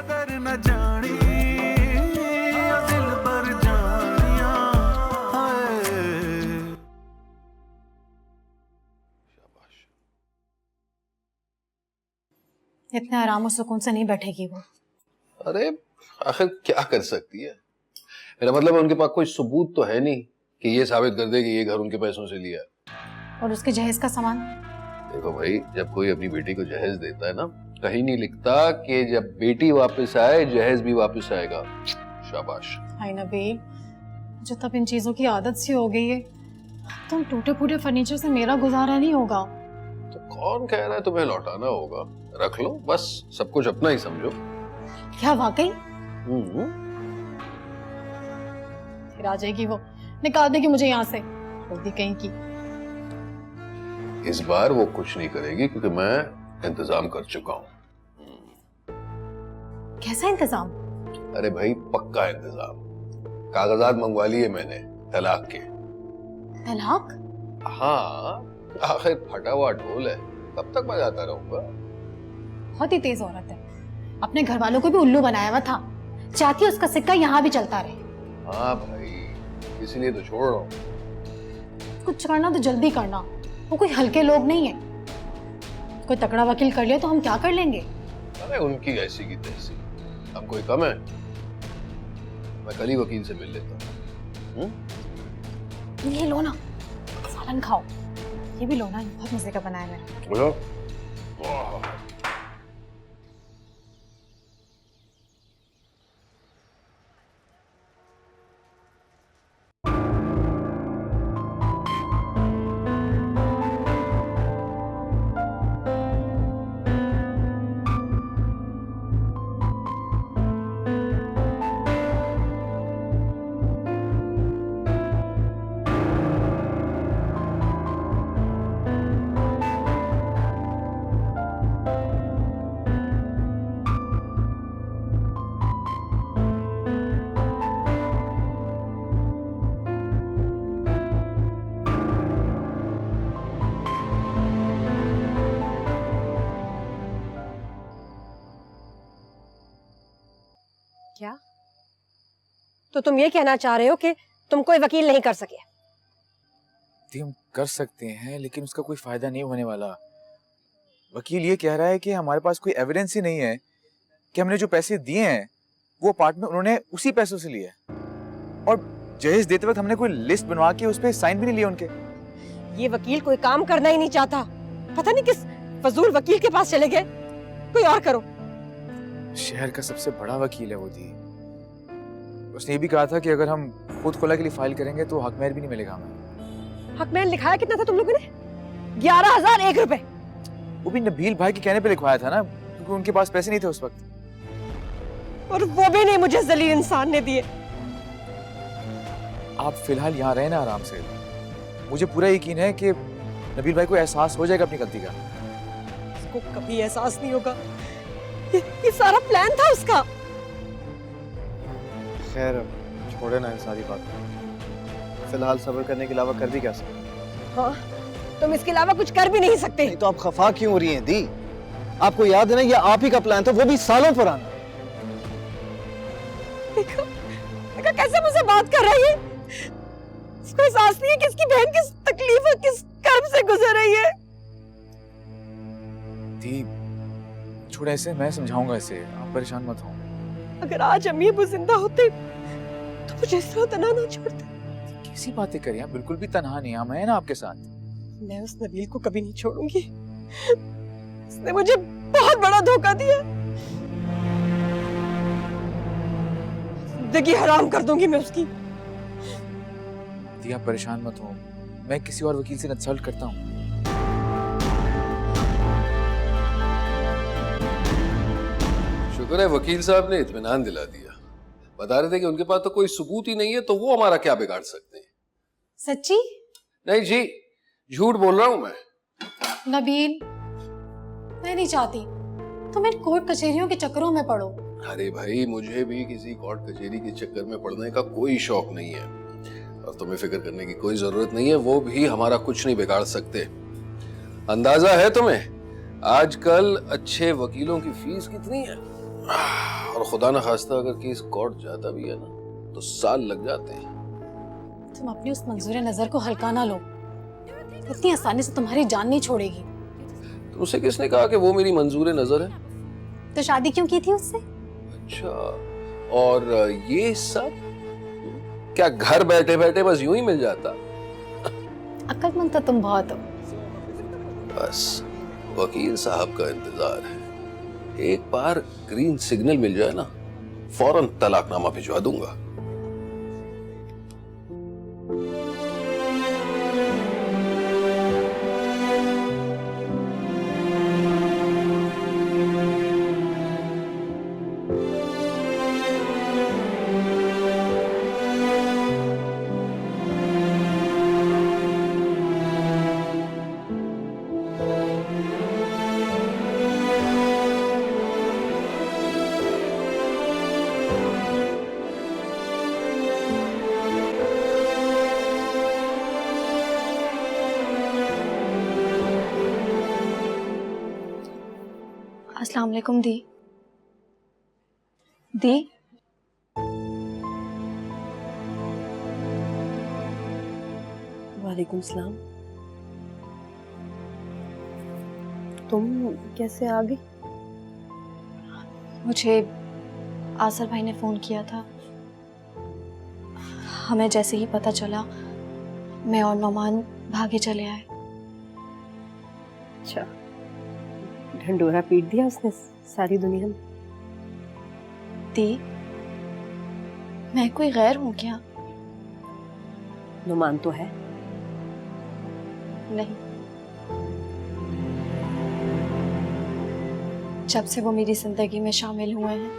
कदर न जानी दिल पर जानिया हाय। इतने आराम और सुकून से नहीं बैठेगी वो। अरे आखिर क्या कर सकती है? मेरा मतलब है उनके पास कोई सबूत तो है नहीं कि ये साबित कर दे कि ये घर उनके पैसों से लिया है। और उसके जहेज का सामान? देखो भाई, जब कोई अपनी बेटी को जहेज देता है ना, कहीं नहीं लिखता कि जब बेटी वापस आए जहेज भी वापस आएगा। शाबाश। हाय नबील, मुझे तब इन चीजों की आदत सी हो गई है। तुम टूटे फूटे फर्नीचर से मेरा गुजारा नहीं होगा। तो कौन कह रहा है तुम्हें लौटाना होगा? रख लो, बस सब कुछ अपना ही समझो। क्या वाकई? फिर आ जाएगी वो, निकाल देगी मुझे यहाँ से। जल्दी कहीं की। इस बार वो कुछ नहीं करेगी क्योंकि मैं इंतजाम कर चुका हूँ। कैसा इंतजाम? अरे भाई पक्का इंतजाम। कागजात मंगवा लिए मैंने तलाक के। तलाक? हाँ, आखिर फटा हुआ ढोल है, कब तक बजाता रहूंगा? बहुत ही तेज औरत है, अपने घर वालों को भी उल्लू बनाया हुआ था। चाहती है उसका सिक्का यहाँ भी चलता रहे। हाँ भाई, इसीलिए तो छोड़ रहा हूँ। कुछ करना तो जल्दी करना, वो कोई हल्के लोग नहीं है। कोई तकड़ा वकील कर लिया तो हम क्या कर लेंगे? अरे उनकी ऐसी की तैसी, हम कोई कम है? मैं कल ही वकील से मिल लेता हूँ। ये लो ना, सालन खाओ। ये भी लो ना, बहुत मजे का बनाया मैंने। बोलो। क्या? तो तुम ये कहना चाह रहे हो कि तुम कोई वकील नहीं कर सके? हम कर सकते हैं लेकिन उसका कोई फायदा नहीं होने वाला। वकील ये कह रहा है कि हमारे पास कोई एविडेंस ही नहीं है कि हमने जो पैसे दिए हैं वो अपार्टमेंट उन्होंने उसी पैसों से लिए। और जहेज देते वक्त हमने कोई लिस्ट बनवा के उस पर साइन भी नहीं लिए उनके। ये वकील कोई काम करना ही नहीं चाहता। पता नहीं किस फजूल वकील के पास चले गए। कोई और करो। शहर का सबसे बड़ा वकील है वो दी। उसने ये भी कहा था कि अगर हम खुद खुला के लिए फाइल करेंगे तो हकमेर भी नहीं मिलेगा हमें। हकमेर लिखाया कितना था तुम लोगों ने? 11,001 रुपए। वो भी नबील भाई के कहने पे लिखवाया था ना, क्योंकि उनके पास पैसे नहीं थे उस वक्त। और वो भी नहीं मुझे जलील इंसान ने दिए। आप फिलहाल यहाँ रहे ना आराम से। मुझे पूरा यकीन है कि नबील भाई को एहसास हो जाएगा अपनी गलती का। उसको कभी एहसास नहीं होगा। ये सारा प्लान था उसका। खैर छोड़े ना सारी बात, फिलहाल सब्र करने के अलावा कर भी क्या सकते? हाँ, तुम इसके अलावा कुछ कर भी नहीं सकते। नहीं तो आप खफा क्यों हो रही हैं दी? आपको याद है ना, ये आप ही का प्लान था, वो भी सालों पुराना। देखो, देखो कैसे मुझसे बात कर रही है। इसको एहसास नहीं है कि इसकी बहन किस तकलीफ और किस कर्म से गुजर रही है। दी छोड़, ऐसे मैं समझाऊंगा इसे, आप परेशान मत हो। अगर आज अम्मी अब्बू जिंदा होते तो मुझे इस तरह तन्हा ना छोड़ते। कैसी बातें करें आप, बिल्कुल भी तन्हा नहीं, हम हैं ना आपके साथ। मैं उस नबील को कभी नहीं छोड़ूंगी। उसने मुझे बहुत बड़ा धोखा दिया। जिंदगी हराम कर दूंगी मैं उसकी। दी आप परेशान मत हो, मैं किसी और वकील से कंसल्ट करता हूँ। शुक्र है वकील साहब ने इत्मीनान दिला दिया। बता रहे थे कि उनके पास तो कोई सबूत ही नहीं है, तो वो हमारा क्या बिगाड़ सकते हैं। सच्ची? नहीं जी, झूठ बोल रहा हूं मैं। नबील, मैं नहीं चाहती तुम इन कोर्ट कचहरियों के चक्करों में पड़ो। अरे भाई, मुझे भी किसी कोर्ट कचहरी के चक्कर में पड़ने का कोई शौक नहीं है, और तुम्हें फिक्र करने की कोई जरूरत नहीं है। वो भी हमारा कुछ नहीं बिगाड़ सकते। अंदाजा है तुम्हें आजकल अच्छे वकीलों की फीस कितनी है? और खुदा न खास्ता अगर केस कोर्ट जाता भी है ना तो साल लग जाते हैं। तुम अपनी उस मंजूर नजर को हल्का ना लो, इतनी आसानी से तुम्हारी जान नहीं छोड़ेगी। तुमसे किसने कहा कि वो मेरी मंजूर नजर है? तो शादी क्यों की थी उससे? अच्छा, और ये सब क्या घर बैठे बैठे बस यूं ही मिल जाता? अक्लमंद तो तुम बहुत हो। बस वकील साहब का इंतजार है, एक बार ग्रीन सिग्नल मिल जाए ना फौरन तलाकनामा भिजवा दूंगा। अस्सलाम वालेकुम दी। दी, वालेकुम सलाम। तुम कैसे आ गई? मुझे आसर भाई ने फोन किया था। हमें जैसे ही पता चला मैं और नौमान भागे चले आए। अच्छा, ढंडोरा पीट दिया उसने सारी दुनिया में। दी, मैं कोई गैर हूँ क्या? नुमान तो है। नहीं, जब से वो मेरी जिंदगी में शामिल हुए हैं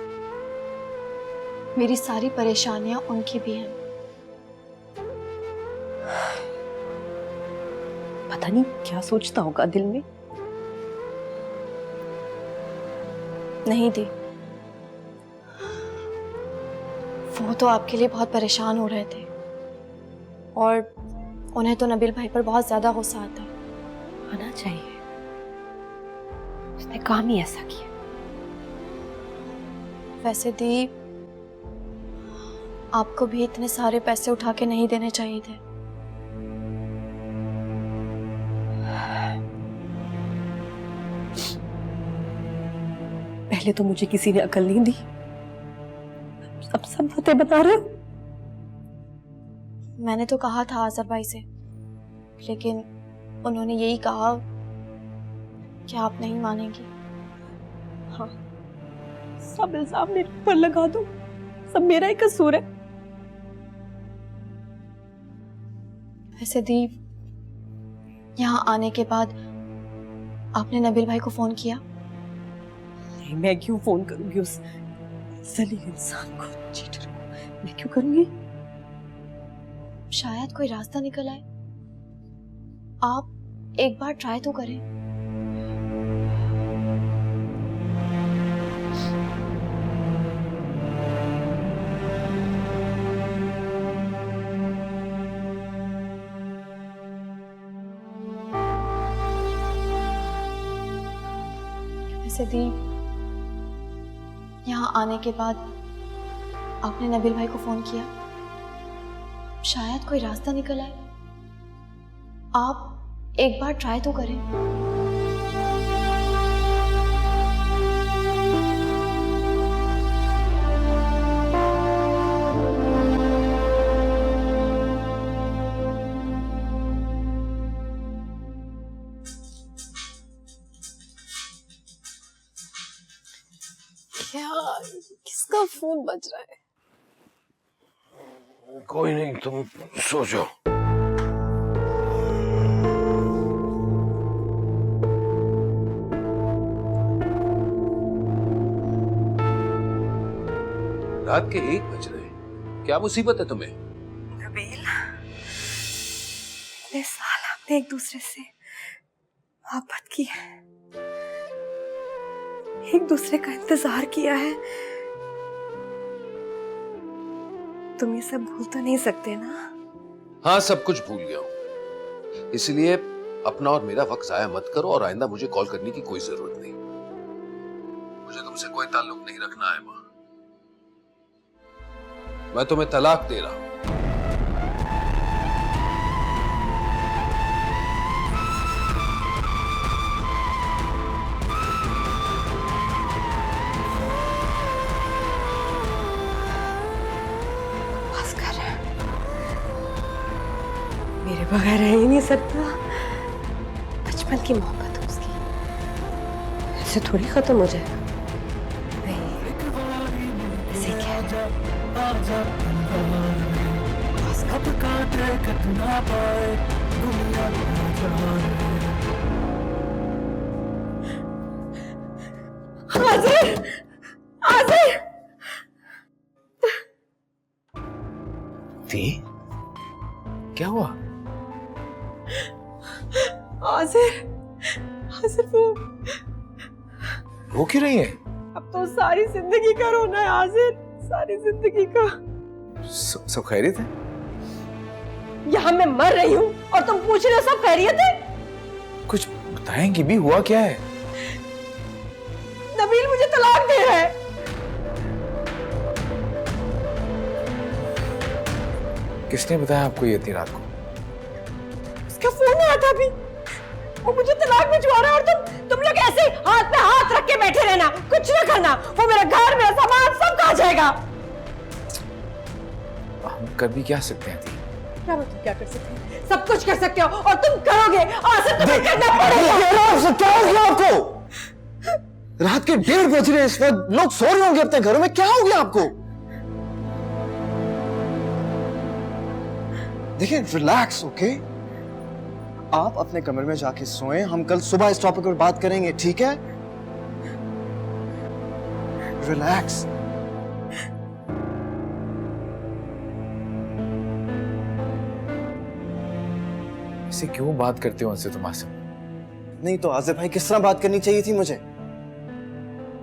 मेरी सारी परेशानियां उनकी भी हैं। पता नहीं क्या सोचता होगा दिल में। नहीं दी, वो तो आपके लिए बहुत परेशान हो रहे थे और उन्हें तो नबील भाई पर बहुत ज्यादा गुस्सा आता है। आना चाहिए, उसने काम ही ऐसा किया। वैसे दी, आपको भी इतने सारे पैसे उठा के नहीं देने चाहिए थे। पहले तो मुझे किसी ने अकल नहीं दी, अब सब बातें बता रहे हो। मैंने तो कहा था आजर भाई से, लेकिन उन्होंने यही कहा कि आप नहीं मानेंगी। हाँ, सब इल्जाम मेरे ऊपर लगा दो, सब मेरा ही कसूर है। वैसे दी, यहाँ आने के बाद आपने नबील भाई को फोन किया? नहीं, मैं क्यों फोन करूंगी उस जलील इंसान को, चीटर को? मैं क्यों करूंगी? शायद कोई रास्ता निकल आए। आप एक बार ट्राई तो करें। वैसे दी, यहाँ आने के बाद आपने नबील भाई को फोन किया? शायद कोई रास्ता निकल आए। आप एक बार ट्राई तो करें। क्या, किसका फोन बज रहा है? कोई नहीं, तुम सो जाओ। रात के 1 बज रहे हैं, क्या मुसीबत है तुम्हें? नबील, इतने साल हमने एक दूसरे से मोहब्बत की है, एक दूसरे का इंतजार किया है। तुम ये सब भूल तो नहीं सकते ना? हाँ, सब कुछ भूल गया हूं, इसलिए अपना और मेरा वक्त जाया मत करो और आइंदा मुझे कॉल करने की कोई जरूरत नहीं। मुझे तुमसे कोई ताल्लुक नहीं रखना है माँ। मैं तुम्हें तलाक दे रहा हूं। बस कर, मेरे बगैर रह ही नहीं सकता। बचपन की मोहब्बत है उसकी, ऐसे थोड़ी खत्म हो जाएगा। नहीं, ऐसे क्या है? बस कर। आज़िर, आज़िर, दी, क्या हुआ? आज़िर, आज़िर रो क्यों रही है? अब तो सारी जिंदगी का रोना है आज़िर, सारी जिंदगी का। सब खैरियत है? यहाँ मैं मर रही हूँ और तुम पूछ रहे हो सब खैरियत है? कुछ बताएंगी भी, हुआ क्या है? नबील मुझे तलाक दे रहा है। किसने बताया आपको ये इतनी रात को? उसका फोन आया था अभी, वो मुझे तलाक भिजवा रहा है और तुम लोग ऐसे हाथ पे हाथ रख के बैठे रहना, कुछ ना करना। वो मेरा घर, मेरा सामान सब खा जाएगा। हम कर भी क्या सकते हैं? क्या मतलब क्या कर सकते हैं? सब कुछ कर सकते हो और तुम करोगे। आसिफ तुम्हें करना पड़ेगा। क्या हो गया आपको? रात के 1:30 बज रहे हैं इस वक्त, लोग सो रहे होंगे अपने घरों में। क्या हो गया आपको? देखिए, रिलैक्स, ओके? आप अपने कमरे में जाके सोएं, हम कल सुबह इस टॉपिक पर बात करेंगे, ठीक है? रिलैक्स। ऐसे क्यों बात करते हो उनसे तुम आसिफ? नहीं तो आज़िर भाई, किस तरह बात करनी चाहिए थी मुझे?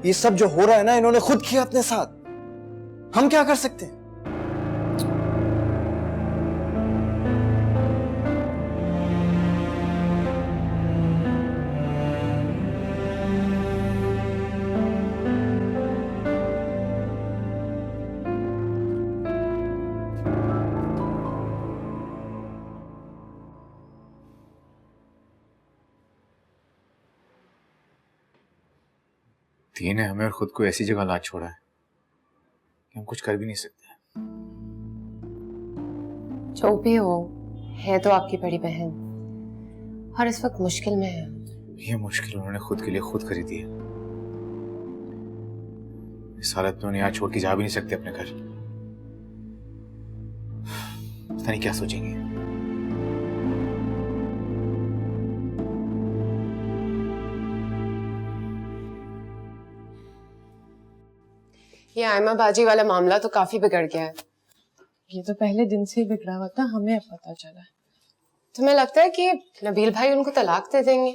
ये सब जो हो रहा है ना, इन्होंने खुद किया अपने साथ। हम क्या कर सकते हैं? दी ने हमें और खुद को ऐसी जगह ला छोड़ा है कि हम कुछ कर भी नहीं सकते। जो भी हो, है तो आपकी बड़ी बहन और इस वक्त मुश्किल में है। ये मुश्किल उन्होंने खुद के लिए खुद खरीदी है। इस हालत में उन्हें यहाँ छोड़ के जा भी नहीं सकते अपने घर। पता नहीं क्या सोचेंगे। ये आयमा बाजी वाला मामला तो काफी बिगड़ गया है। ये तो पहले दिन से ही बिगड़ा हुआ था, हमें अब पता चला। तुम्हें लगता है कि नबील भाई उनको तलाक दे देंगे?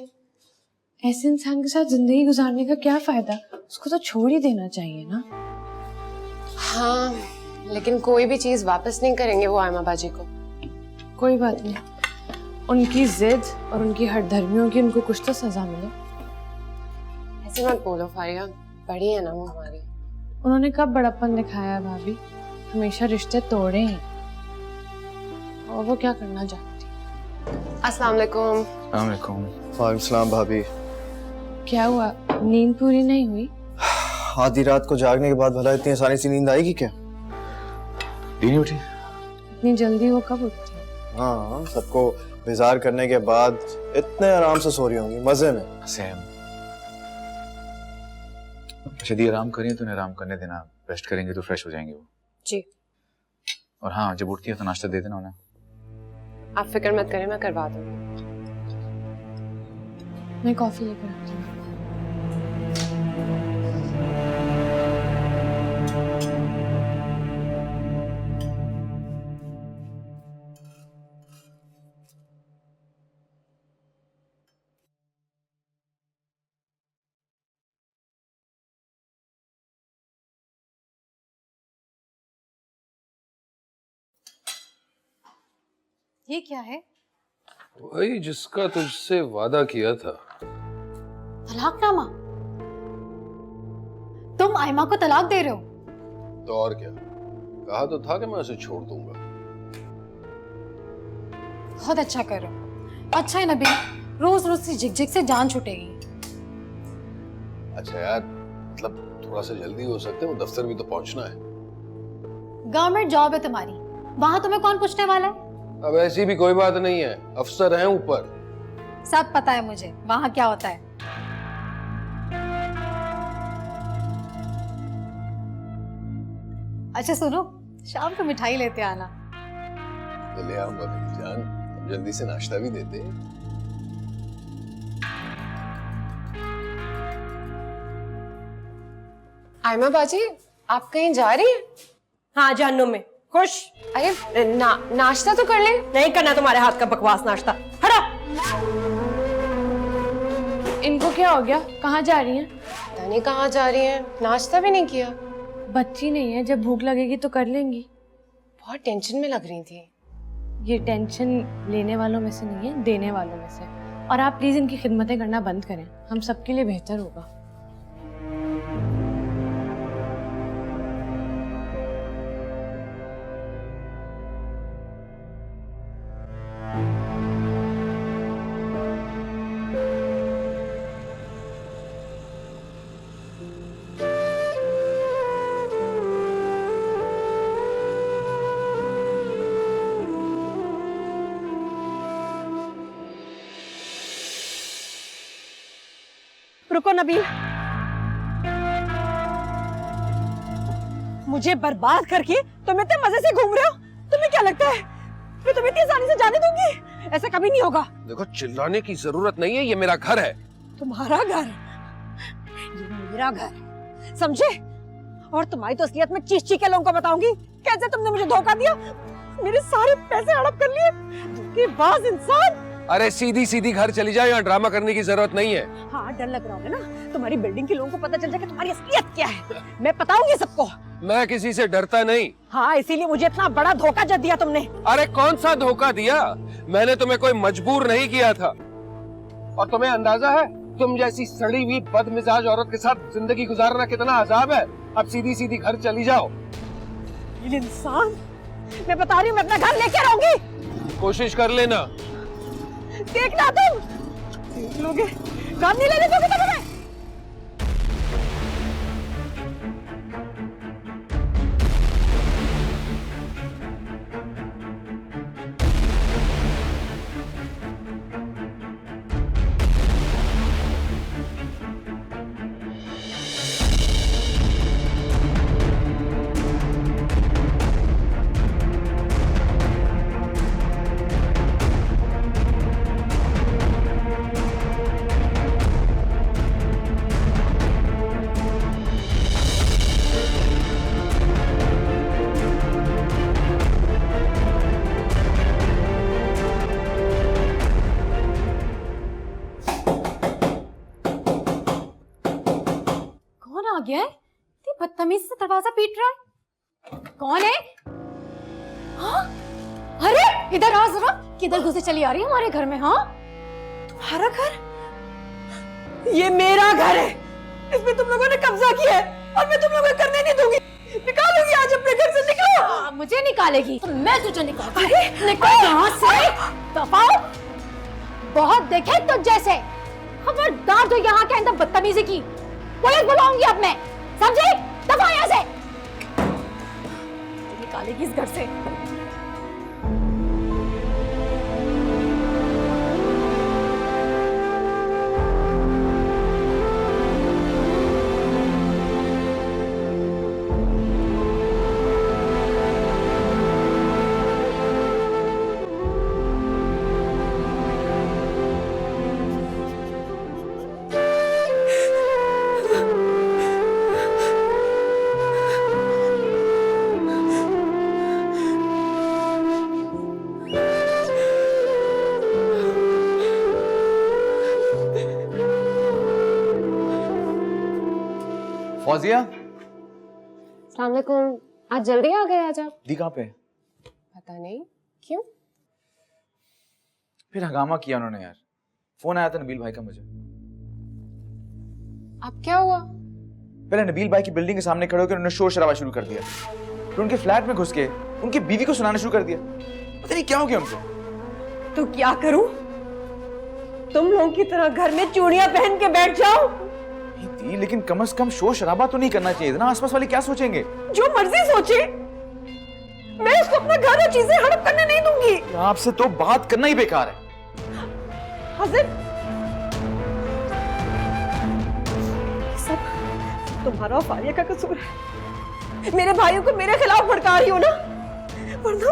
ऐसे इंसान के साथ जिंदगी गुजारने का क्या फायदा? उसको तो छोड़ ही देना चाहिए ना। हाँ, लेकिन कोई भी चीज वापस नहीं करेंगे वो आयमा बाजी को। कोई बात नहीं, उनकी जिद और उनकी हठधर्मियों की उनको कुछ तो सजा मिले। ऐसे मत बोलो फारिया, बड़ी है ना वो हमारी। उन्होंने कब बड़प्पन दिखाया भाभी? हमेशा रिश्ते तोड़े हैं और वो क्या करना चाहती। अस्सलाम वालेकुम। अस्सलाम वालेकुम। वालेकुम सलाम भाभी। क्या हुआ, नींद पूरी नहीं हुई? आधी रात को जागने के बाद भला इतनी आसानी से नींद आएगी क्या? दी नहीं उठी? इतनी जल्दी वो कब उठती है? हाँ, सबको बेजार करने के बाद इतने आराम से सो रही होंगी, मजे में। सैम, अच्छा दी, आराम करें तो आराम करने देना। रेस्ट करेंगे तो फ्रेश हो जाएंगे वो। जी। और हाँ, जब उठती है तो नाश्ता दे देना उन्हें। आप फिक्र मत करें, मैं करवा दूंगी। मैं कॉफी लेकर आती हूँ। ये क्या है? वही जिसका तुझसे वादा किया था। तलाकनामा? तुम आयमा को तलाक दे रहे हो? तो और क्या, कहा तो था कि मैं उसे छोड़ दूंगा। बहुत अच्छा कर रहे हो। अच्छा है नबील, रोज रोज से झिकझिक से जान छूटेगी। अच्छा यार, मतलब थोड़ा सा जल्दी हो सकते हैं, वो दफ्तर भी तो पहुंचना है। गवर्नमेंट जॉब है तुम्हारी, वहां तुम्हें कौन पूछने वाला है? अब ऐसी भी कोई बात नहीं है, अफसर हैं ऊपर। सब पता है मुझे वहां क्या होता है। अच्छा सुनो, शाम को मिठाई लेते आना। तो ले आऊंगा मेरी जान, अब जल्दी से नाश्ता भी देते। आयमा बाजी, आप कहीं जा रही हैं? हाँ जानू में खुश। अरे नाश्ता तो कर ले। नहीं करना तुम्हारे हाथ का बकवास नाश्ता, हटो। इनको क्या हो गया? कहाँ जा रही हैं? पता नहीं कहाँ जा रही हैं, नाश्ता भी नहीं किया। बच्ची नहीं है, जब भूख लगेगी तो कर लेंगी। बहुत टेंशन में लग रही थी। ये टेंशन लेने वालों में से नहीं है, देने वालों में से। और आप प्लीज इनकी खिदमतें करना बंद करें, हम सबके लिए बेहतर होगा। रुको नबील, मुझे बर्बाद करके तुम इतने मजे से घूम रहे हो। तुम्हें क्या लगता है मैं तुम्हें इतनी आसानी से जाने दूंगी? ऐसा कभी नहीं होगा। देखो, चिल्लाने की जरूरत नहीं है, ये मेरा घर है। तुम्हारा घर? ये मेरा घर, समझे? और तुम्हारी तो असलियत में चीख चीख के लोगों को बताऊंगी कैसे तुमने मुझे धोखा दिया, मेरे सारे पैसे हड़प कर लिए। धोखेबाज इंसान। अरे सीधी सीधी घर चली जाए, यहाँ ड्रामा करने की जरूरत नहीं है। हाँ, डर लग रहा होगा ना, तुम्हारी बिल्डिंग के लोगों को पता चल जाए कि तुम्हारी असलियत क्या है। मैं बताऊंगी सबको। मैं किसी से डरता नहीं। हाँ, इसीलिए मुझे इतना बड़ा धोखा जब दिया तुमने। अरे कौन सा धोखा दिया? मैंने तुम्हें कोई मजबूर नहीं किया था। और तुम्हें अंदाजा है, तुम जैसी सड़ी हुई बदमिजाज औरत के साथ जिंदगी गुजारना कितना अजाब है। अब सीधी सीधी घर चली जाओ। ये इंसान, मैं बता रही हूँ, मैं अपना घर लेके रहूंगी। कोशिश कर लेना। देखना तुम देख लोगे, घर नहीं लेने दोगे तुम्हें। आ गया है? इतनी बदतमीज से दरवाजा पीट रहा है। कौन है? हाँ? अरे इधर आ जरा, किधर घुसे चली आ रही है हमारे घर में? हाँ, तुम्हारा घर? ये मेरा घर है, इसमें तुम लोगों ने कब्जा किया है और मैं तुम लोगों को करने नहीं दूंगी। निकालूंगी आज अपने घर से। निकलो। मुझे निकालेगी तो मैं तुझे निकालूंगी। निकल यहाँ से, दफाओ। बहुत देखे तुझ जैसे, खबरदार जो यहाँ के अंदर बदतमीजी की, पुलिस बुलाऊंगी अब मैं, समझे? दफा यहाँ से। निकालेगी इस घर से। फौजिया, अस्सलाम वालेकुम। आज जल्दी आ गए आज आप? दी कहाँ पे? पता नहीं क्यों। फिर हंगामा किया उन्होंने यार। फोन आया था नबील भाई का मुझे। अब क्या हुआ? पहले नबील भाई की बिल्डिंग के सामने खड़े होकर उन्होंने शोर शराबा शुरू कर दिया। फिर उनके फ्लैट में घुस के उनकी बीवी को सुनाना शुरू कर दिया। पता नहीं क्या हो गया उनसे। तो क्या करूं? तुम लोगों की तरह घर में चूड़ियां पहन के बैठ जाओ? नहीं दी, लेकिन कम से कम शोर शराबा तो नहीं करना चाहिए ना। आसपास वाले क्या सोचेंगे? जो मर्जी सोचे, मैं उसको अपना घर और चीजें हड़प करने नहीं दूंगी। आपसे तो बात करना ही बेकार है। हाजिर, सब तुम्हारा और फारिया का कसूर है। मेरे भाइयों को मेरे खिलाफ भड़का रही हो ना, वरना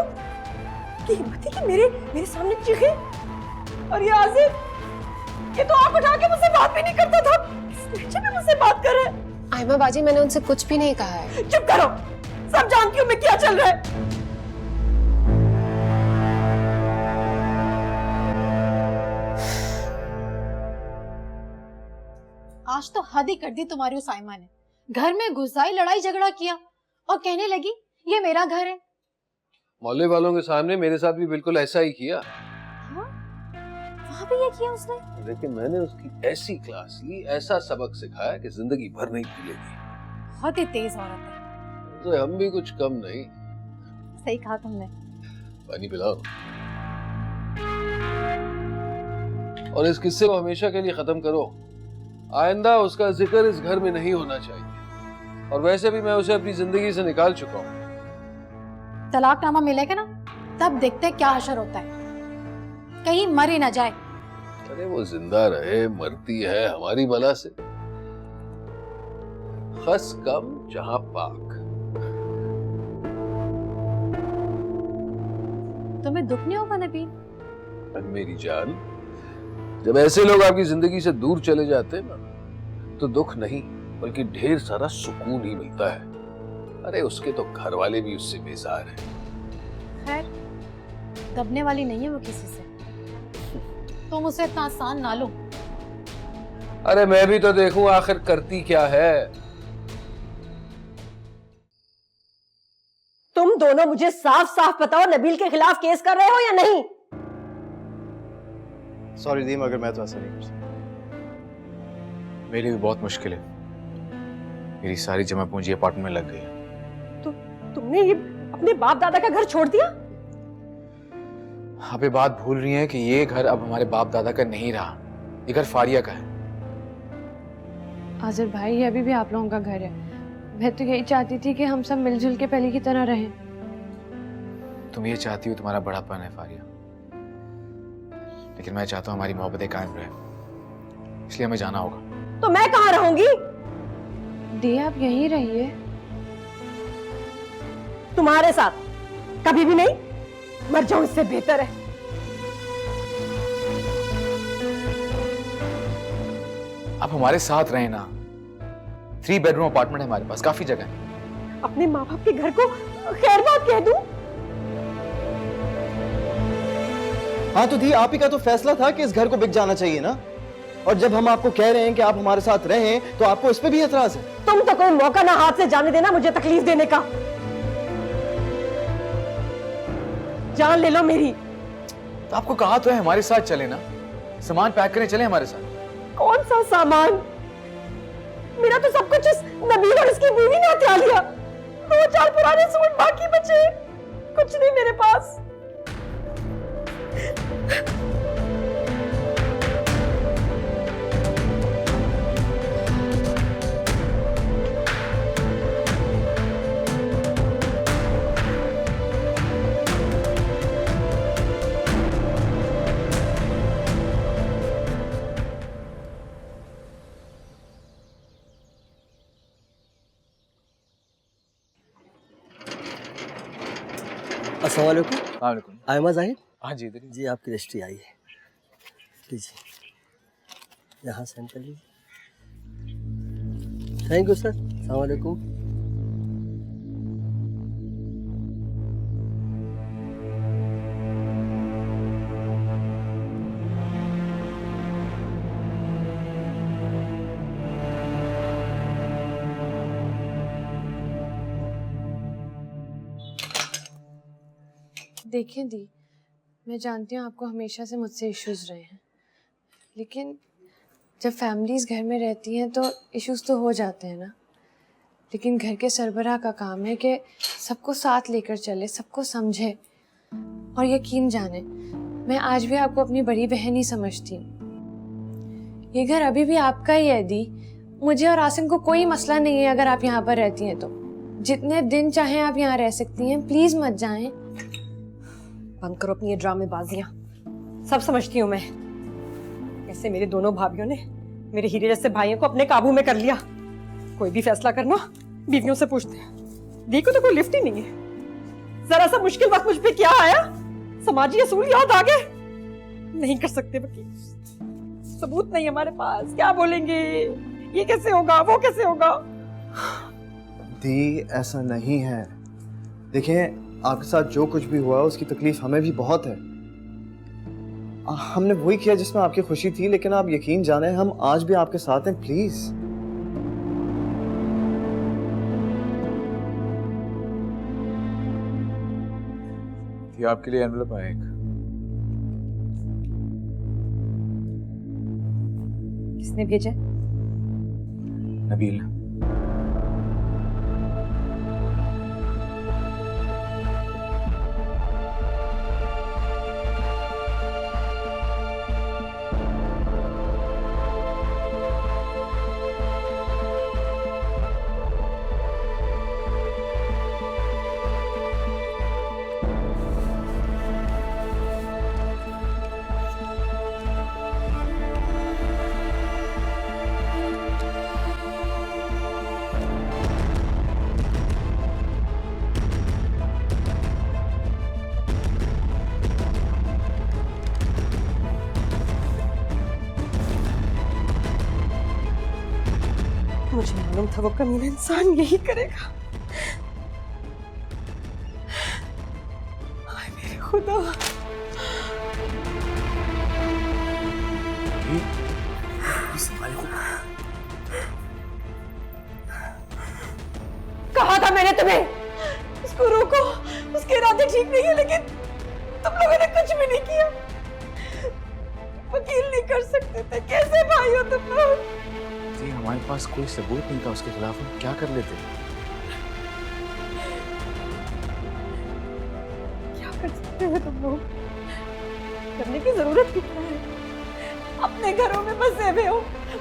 की हिम्मत है कि मेरे सामने चीखे। और ये आसिफ, ये तो आंख उठा के मुझसे बात भी नहीं करता था, इस लहजे में मुझसे बात कर रहा है। आयमा बाजी, मैंने उनसे कुछ भी नहीं कहा है। चुप करो, सब जानती हूँ मैं क्या चल रहा है। आज तो हद ही कर दी तुम्हारी उस आयमा ने। घर में घुस आई, लड़ाई झगड़ा किया और कहने लगी ये मेरा घर है। मोहल्ले वालों के सामने मेरे साथ भी बिल्कुल ऐसा ही किया। हाँ? वहाँ भी ये किया उसने? लेकिन मैंने उसकी ऐसी क्लास ली, ऐसा सबक सिखाया कि जिंदगी भर नहीं भूलेगी। बहुत ही तेज औरत है। तो हम भी कुछ कम नहीं। सही कहा तुमने। पानी पिलाओ। और इस किस्से को हमेशा के लिए खत्म करो। आइंदा उसका जिक्र इस घर में नहीं होना चाहिए। और वैसे भी मैं उसे अपनी जिंदगी से निकाल चुका हूँ। तलाकनामा मिलेगा ना, तब देखते हैं क्या हशर होता है। कहीं मर ही ना जाए। अरे वो जिंदा रहे, मरती है हमारी बला से। खस कम जहां पाक। तुम्हें दुख नहीं होगा नबील? मेरी जान, जब ऐसे लोग आपकी जिंदगी से दूर चले जाते हैं ना, तो दुख नहीं बल्कि ढेर सारा सुकून ही मिलता है। अरे उसके तो घर वाले भी उससे बेजार हैं। खैर, दबने वाली नहीं है वो किसी से। तुम उसे इतना आसान ना लो। अरे मैं भी तो देखूं आखिर करती क्या है। तुम दोनों मुझे साफ साफ बताओ, नबील के खिलाफ केस कर रहे हो या नहीं? सॉरी दी, मगर मैं तो ऐसा नहीं कर सकता। मेरी भी बहुत मुश्किल है। मेरी सारी जमा पूंजी अपार्टमेंट में लग गई है। तो तुमने ये अपने बाप दादा का घर छोड़ दिया? आप ये बात भूल रही हैं कि ये घर अब हमारे बाप दादा का नहीं रहा, ये घर फारिया का है। आजिर भाई, ये अभी भी आप लोगों का घर है। मैं तो यही चाहती थी कि हम सब मिलजुल के पहले की तरह रहें। तुम ये चाहती हो, तुम्हारा बड़ापन है फारिया, लेकिन मैं चाहता हूँ हमारी मोहब्बतें कायम रहे, इसलिए हमें जाना होगा। तो मैं कहाँ रहूंगी? दी, आप यहीं रहिए। तुम्हारे साथ कभी भी नहीं, मर जाऊं इससे बेहतर है। आप हमारे साथ रहें ना। 3 बेडरूम अपार्टमेंट है हमारे पास, काफी जगह है। अपने माँ बाप के घर को खैरबाद कह दूं? हाँ तो दी, आप ही का तो फैसला था कि इस घर को बिक जाना चाहिए ना। और जब हम आपको कह रहे हैं कि आप हमारे साथ रहें, तो आपको इस पे भी एतराज है? तुम तो कोई मौका ना हाथ से जाने देना मुझे तकलीफ देने का। जान ले लो मेरी। तो आपको कहा तो है हमारे साथ चले ना, सामान पैक करें, चले हमारे साथ। कौन सा सामान? मेरा तो सब कुछ इस नबील और इसकी बीवी ने हत्या लिया। 2-4 पुराने सूट बाकी बचे, कुछ नहीं मेरे पास। अस्सलाम वालेकुम। वालेकुम। आयमा जाहिर? हाँ जी, इधर ही। जी आपकी रजिस्ट्री आई है, लीजिए यहाँ सेंड कर लीजिए। Thank you sir. अस्सलाम वालेकुम। देखें दी, मैं जानती हूँ आपको हमेशा से मुझसे इश्यूज रहे हैं, लेकिन जब फैमिलीज घर में रहती हैं तो इश्यूज तो हो जाते हैं ना। लेकिन घर के सरबराह का काम है कि सबको साथ लेकर चले, सबको समझे। और यकीन जाने, मैं आज भी आपको अपनी बड़ी बहन ही समझती हूँ। ये घर अभी भी आपका ही है दी। मुझे और आसिम को कोई मसला नहीं है अगर आप यहाँ पर रहती हैं तो। जितने दिन चाहें आप यहाँ रह सकती हैं, प्लीज मत जाएं। बंद करो अपनी ये ड्रामेबाजियां। सब समझती हूँ मैं। ऐसे मेरे दोनों भाभीियों ने मेरे हीरे जैसे भाइयों को अपने काबू में कर लिया। कोई भी फैसला करना बीवियों से पूछते हैं। दी को तो कोई लिफ्ट ही नहीं है। जरा सा मुश्किल वक्त मुझ पे क्या आया, समाजी असूल याद आ गए। नहीं कर सकते वकील, सबूत नहीं हमारे पास। क्या बोलेंगे, ये कैसे होगा, वो कैसे होगा। दी ऐसा नहीं है। देखिए, आपके साथ जो कुछ भी हुआ उसकी तकलीफ हमें भी बहुत है। हमने वही किया जिसमें आपकी खुशी थी, लेकिन आप यकीन जाने हम आज भी आपके साथ हैं। प्लीज। ये आपके लिए एनवलप आया एक। किसने भेजा? नबील। मुझे मालूम था वो कमीना इंसान यही करेगा। हाय मेरे खुदा। कहा था मैंने तुम्हें, उसको रोको। उसके इरादे ठीक नहीं है, लेकिन तुम लोगों ने कुछ भी नहीं किया। वकील नहीं कर सकते थे। कैसे भाई हो तुम लोग? जी, हमारे पास कोई सबूत नहीं था उसके खिलाफ, हम क्या कर लेते। क्या कर सकते हो तुम लोग? करने की जरूरत कितना है? अपने घरों में बसे हुए हो,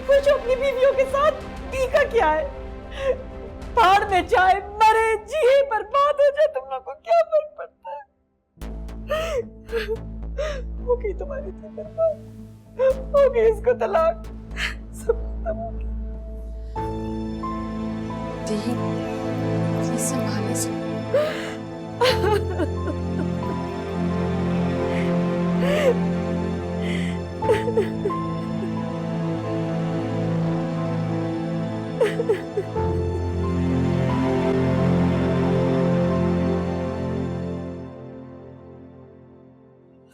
कुछ अपनी बीवियों के साथ। दी का क्या है? पहाड़ में जाए, मरे, जिए, बर्बाद हो जाए, तुम लोग को क्या फर्क पड़ता है? हो गई तुम्हारी थी बर्बाद, हो गई इसको तलाक, सब खत्म हो गया। दी, प्लीज संभाले से।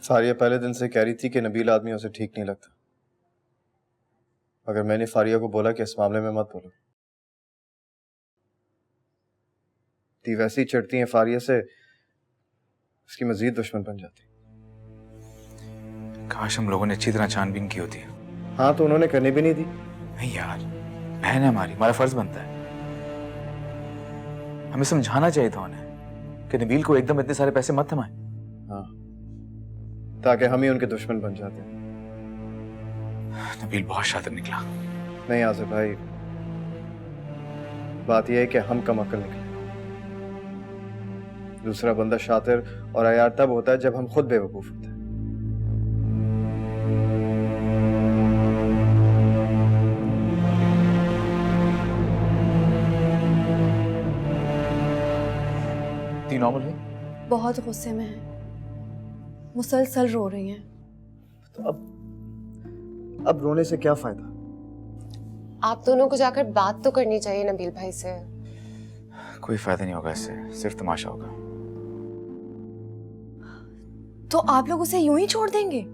फारिया पहले दिन से कह रही थी कि नबील आदमी उसे ठीक नहीं लगता, मगर मैंने फारिया को बोला कि इस मामले में मत बोलो। ती वैसे ही चिढ़ती हैं फारिया से, उसकी मजीद दुश्मन बन जाती। काश हम लोगों ने अच्छी तरह छानबीन की होती। हाँ, तो उन्होंने करने भी नहीं दी। नहीं यार, बहन है हमारी, हमारा फर्ज बनता है। हमें समझाना चाहिए था उन्हें कि नबील को एकदम इतने सारे पैसे मत थमाए। हाँ, ताकि हम ही उनके दुश्मन बन जाते। नबील बहुत शातिर निकला। नहीं आज़िफ भाई, बात यह है कि हम कम अक्ल निकले। दूसरा बंदा शातिर और अयार तब होता है जब हम खुद बेवकूफ होते हैं। ती नॉर्मल है? बहुत गुस्से में है, मुसलसल रो रही हैं। तो अब रोने से क्या फायदा? आप दोनों को जाकर बात तो करनी चाहिए नबील भाई से। कोई फायदा नहीं होगा इससे, सिर्फ तमाशा होगा। तो आप लोग उसे यूं ही छोड़ देंगे?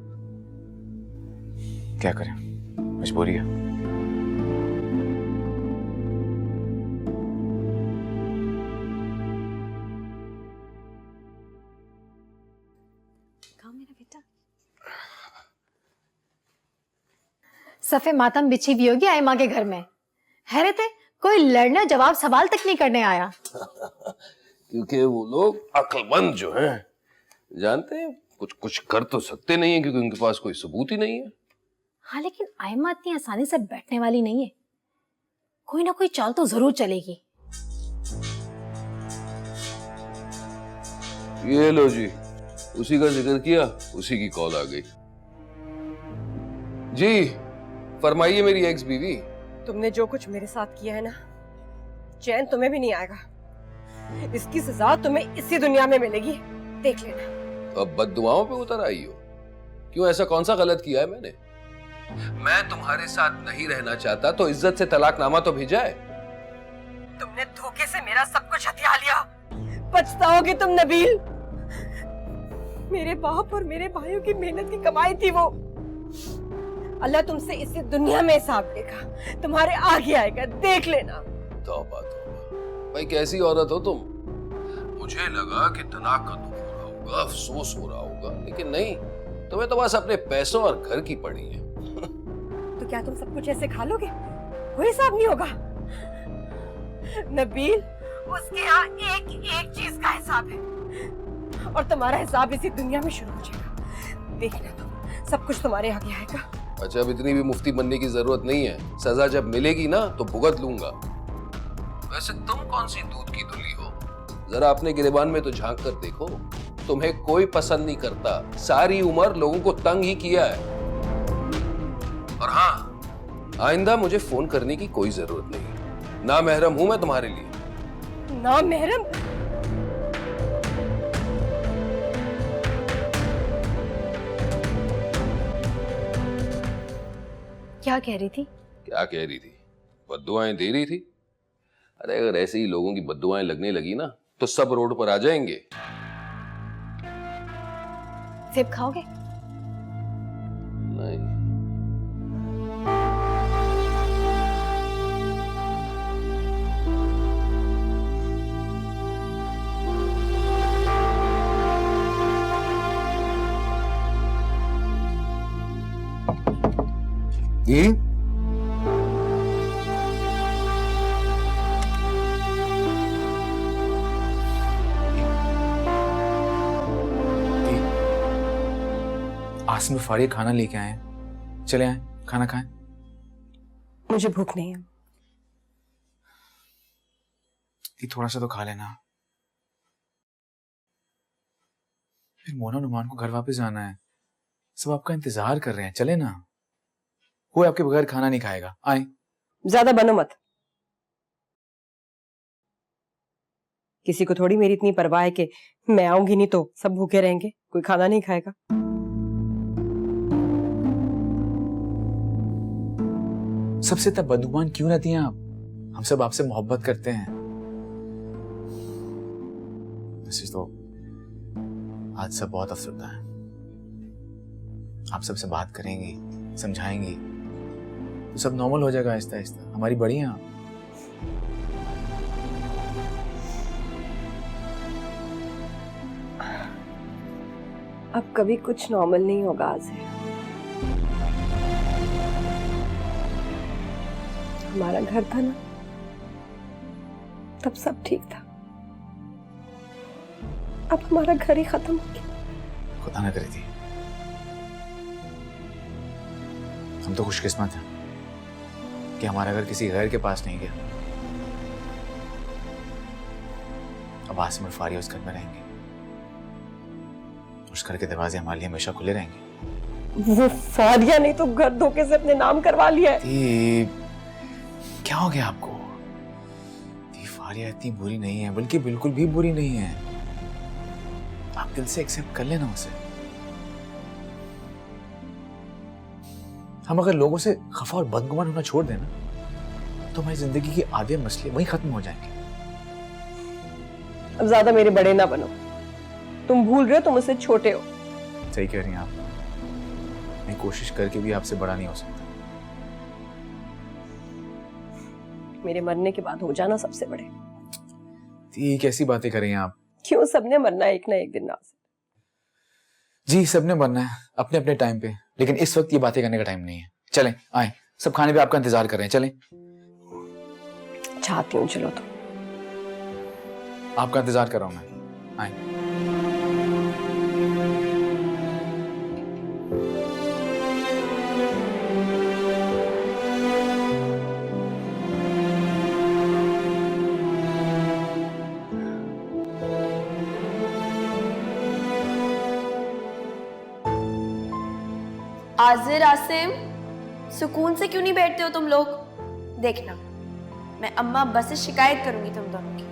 क्या करें, मजबूरी है। मेरा बेटा सफे मातम बिछी भी होगी आयमा के घर में। हैरत है, कोई लड़ना जवाब सवाल तक नहीं करने आया। क्योंकि वो लोग अक्लमंद जो हैं, जानते हैं कुछ कुछ कर तो सकते नहीं है क्योंकि उनके पास कोई सबूत ही नहीं है। हाँ, लेकिन आयमा इतनी आसानी से बैठने वाली नहीं है, कोई ना कोई चाल तो जरूर चलेगी। ये लो जी, उसी का जिक्र किया, उसी की कॉल आ गई। जी फरमाइए मेरी एक्स बीवी। तुमने जो कुछ मेरे साथ किया है ना, चैन तुम्हें भी नहीं आएगा। इसकी सजा तुम्हें इसी दुनिया में मिलेगी, देख लेना। अब बद्दुआओं पे उतर आई हो? क्यों, ऐसा कौन सा गलत किया है मैंने? मैं तुम्हारे साथ नहीं रहना चाहता तो इज्जत से तलाकनामा तो भेजा है। तुमने धोखे से मेरा सब कुछ हथिया लिया, पछताओगे तुम नबील। मेरे बाप और मेरे भाइयों की मेहनत की कमाई थी वो। अल्लाह तुमसे इसी दुनिया में हिसाब लेगा, तुम्हारे आगे आएगा, देख लेना। तौबा तौबा, भाई कैसी औरत हो तुम। मुझे लगा कि तलाक का दुख हो रहा होगा, अफसोस हो रहा होगा, लेकिन नहीं, तुम्हें तो बस अपने पैसों और घर की पड़ी है। तो क्या तुम सब कुछ ऐसे खा लोगे? कोई हिसाब नहीं होगा नबील, उसके यहाँ एक एक चीज का हिसाब है और तुम्हारा हिसाब इसी दुनिया में शुरू हो जाएगा। देखना तुम, सब कुछ तुम्हारे आगे आएगा। अच्छा, अब इतनी भी मुफ्ती बनने की जरूरत नहीं है, सजा जब मिलेगी ना तो भुगत लूंगा। वैसे तुम कौन सी दूध की धुली हो, जरा अपने गिरेबान में तो झांक कर देखो। तुम्हें कोई पसंद नहीं करता, सारी उम्र लोगों को तंग ही किया है। और हाँ, आइंदा मुझे फोन करने की कोई जरूरत नहीं, ना महरम हूं मैं तुम्हारे लिए। ना महरम? क्या कह रही थी? क्या कह रही थी? बद्दुआएं दे रही थी। अरे अगर ऐसे ही लोगों की बद्दुआएं लगने लगी ना तो सब रोड पर आ जाएंगे। सेब खाओगे? नहीं। ये आसिम फाड़िए खाना लेके आए हैं, चले आए खाना खाएं। मुझे भूख नहीं है। ये थोड़ा सा तो खा लेना, फिर मोना नुमान को घर वापस जाना है, सब आपका इंतजार कर रहे हैं, चले ना। कोई आपके बगैर खाना नहीं खाएगा, आए। ज्यादा बनो मत, किसी को थोड़ी मेरी इतनी परवाह है कि मैं आऊंगी नहीं तो सब भूखे रहेंगे, कोई खाना नहीं खाएगा। सबसे तब बदगुमान क्यों रहती हैं आप? हम सब आपसे मोहब्बत करते हैं। वैसे तो आज सब बहुत अफसरदा है, आप सबसे बात करेंगी, समझाएंगी तो सब नॉर्मल हो जाएगा आहिस्ता आहिस्ता। हमारी बड़ी हैं आप। अब कभी कुछ नॉर्मल नहीं होगा आज से। हमारा घर था ना, तब सब ठीक था। अब हमारा घर ही खत्म हो गया। खुदा ना करे थी, हम तो खुशकिस्मत हैं कि हमारा घर किसी गैर के पास नहीं गया। अब आसिम और फारिया उस घर में रहेंगे, उस घर के दरवाजे हमारे लिए हमेशा खुले रहेंगे। वो फारिया नहीं तो घर धोखे से अपने नाम करवा लिया है। क्या हो गया आपको? फारिया इतनी बुरी नहीं है, बल्कि बिल्कुल भी बुरी नहीं है। आप दिल से एक्सेप्ट कर लेना उसे। हम अगर लोगों से खफा और बदगुमान होना छोड़ देना तो हमारी जिंदगी के आधे मसले वहीं खत्म हो जाएंगे। अब ज्यादा मेरे बड़े ना बनो, तुम भूल रहे हो तुम मुझसे छोटे हो। सही कह रही हैं आप, मैं कोशिश करके भी आपसे बड़ा नहीं हो सकता। मेरे मरने के बाद हो जाना सबसे बड़े। ठीक, कैसी बातें कर रही हैं आप? क्यों, सबने मरना है एक ना एक दिन ना। जी सबने मरना है अपने अपने टाइम पे, लेकिन इस वक्त ये बातें करने का टाइम नहीं है। चलें, आए, सब खाने पे आपका इंतजार कर रहे हैं, चलें। अच्छा आती हूँ, चलो तो। आपका इंतजार कर रहा हूँ मैं। आए। आजिर, आसिम, सुकून से क्यों नहीं बैठते हो तुम लोग? देखना, मैं अम्मा अब्बा से शिकायत करूंगी तुम दोनों की।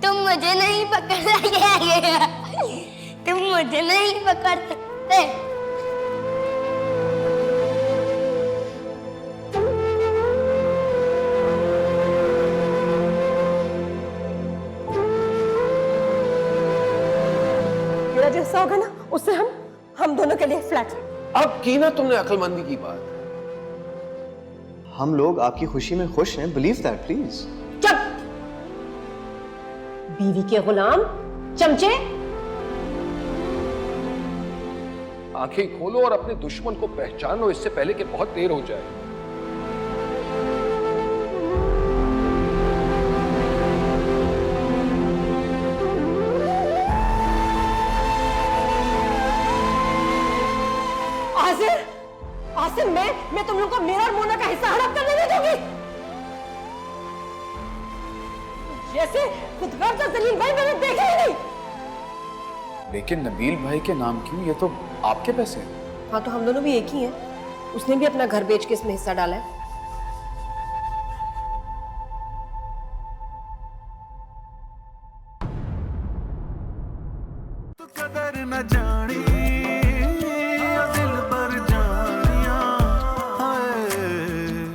तुम मुझे नहीं पकड़ सके, तुम मुझे नहीं पकड़ सकते। मेरा जैसा होगा ना, उससे हम दोनों के लिए फ्लैट है। अब की ना तुमने अक्लमंदी की बात। हम लोग आपकी खुशी में खुश हैं, बिलीव दैट प्लीज। चुप! बीवी के गुलाम, चमचे। आंखें खोलो और अपने दुश्मन को पहचानो, इससे पहले कि बहुत देर हो जाए। आसिम, मैं तुम लोग को मेरा और मोना का हिस्सा हड़प करने नहीं दूंगी। जैसे खुदगर्द जलील भाई मैंने देखे ही नहीं। लेकिन नबील भाई के नाम क्यों? ये तो आपके पैसे हैं। हाँ, तो हम दोनों भी एक ही हैं। उसने भी अपना घर बेच के इसमें हिस्सा डाला है। तू कदर न जानी